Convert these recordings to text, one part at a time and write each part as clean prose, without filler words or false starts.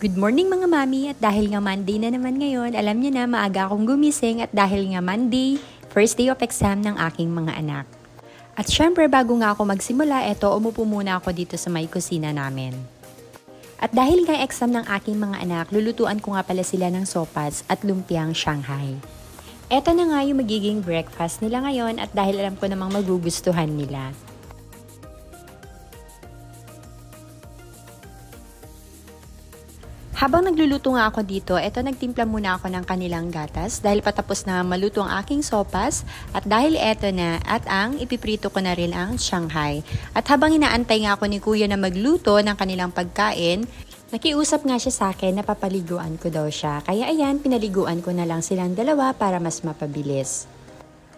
Good morning mga mami, at dahil nga Monday na naman ngayon, alam niyo na maaga akong gumising at dahil nga Monday, first day of exam ng aking mga anak. At syempre bago nga ako magsimula, umupo muna ako dito sa may kusina namin. At dahil nga exam ng aking mga anak, lulutuan ko nga pala sila ng sopas at lumpiang Shanghai. Eto na nga yung magiging breakfast nila ngayon at dahil alam ko namang magugustuhan nila. Habang nagluluto nga ako dito, nagtimpla muna ako ng kanilang gatas dahil patapos na maluto ang aking sopas at dahil eto na at ang ipiprito ko na rin ang Shanghai. At habang inaantay nga ako ni Kuya na magluto ng kanilang pagkain, nakiusap nga siya sa akin na papaliguan ko daw siya. Kaya ayan, pinaliguan ko na lang silang dalawa para mas mapabilis.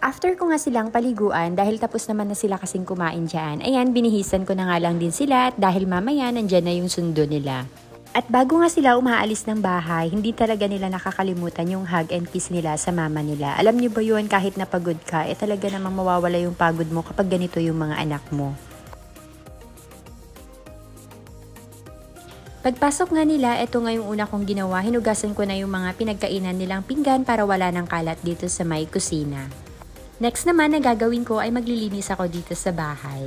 After ko nga silang paliguan, dahil tapos naman na sila kasing kumain dyan, ayan, binihisan ko na nga lang din sila at dahil mamaya nandyan na yung sundo nila. At bago nga sila umaalis ng bahay, hindi talaga nila nakakalimutan yung hug and kiss nila sa mama nila. Alam niyo ba yun, kahit napagod ka, talaga namang mawawala yung pagod mo kapag ganito yung mga anak mo. Pagpasok nga nila, ito nga yung una kong ginawa, hinugasan ko na yung mga pinagkainan nilang pinggan para wala ng kalat dito sa may kusina. Next naman na gagawin ko ay maglilinis ako dito sa bahay.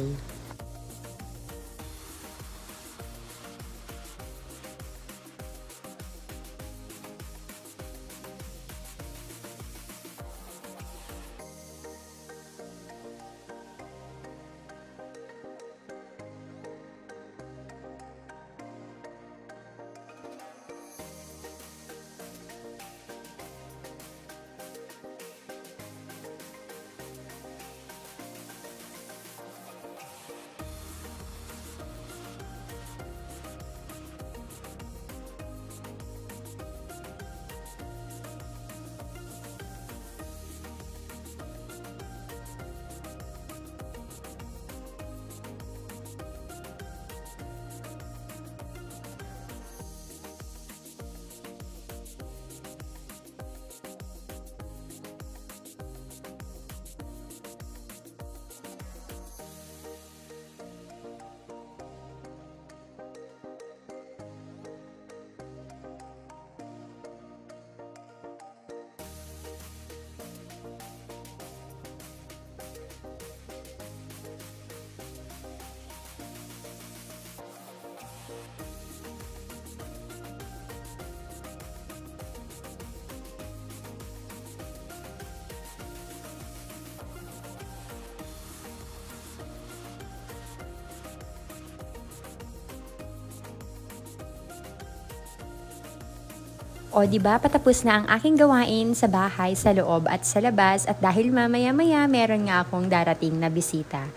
O diba, patapos na ang aking gawain sa bahay, sa loob at sa labas at dahil mamaya-maya meron nga akong darating na bisita.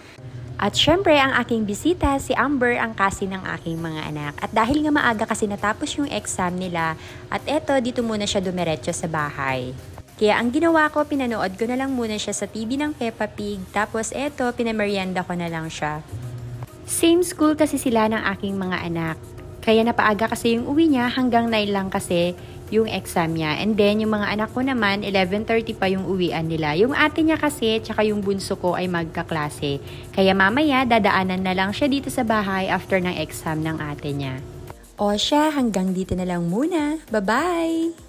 At syempre ang aking bisita, si Amber, ang kasi ng aking mga anak. At dahil nga maaga kasi natapos yung exam nila at dito muna siya dumiretso sa bahay. Kaya ang ginawa ko, pinanood ko na lang muna siya sa TV ng Peppa Pig, tapos pinameryenda ko na lang siya. Same school kasi sila ng aking mga anak. Kaya napaaga kasi yung uwi niya, hanggang 9 lang kasi yung exam niya. And then, yung mga anak ko naman, 11:30 pa yung uwian nila. Yung ate niya kasi, tsaka yung bunso ko ay magkaklase. Kaya mamaya, dadaanan na lang siya dito sa bahay after ng exam ng ate niya. O siya, hanggang dito na lang muna. Bye-bye!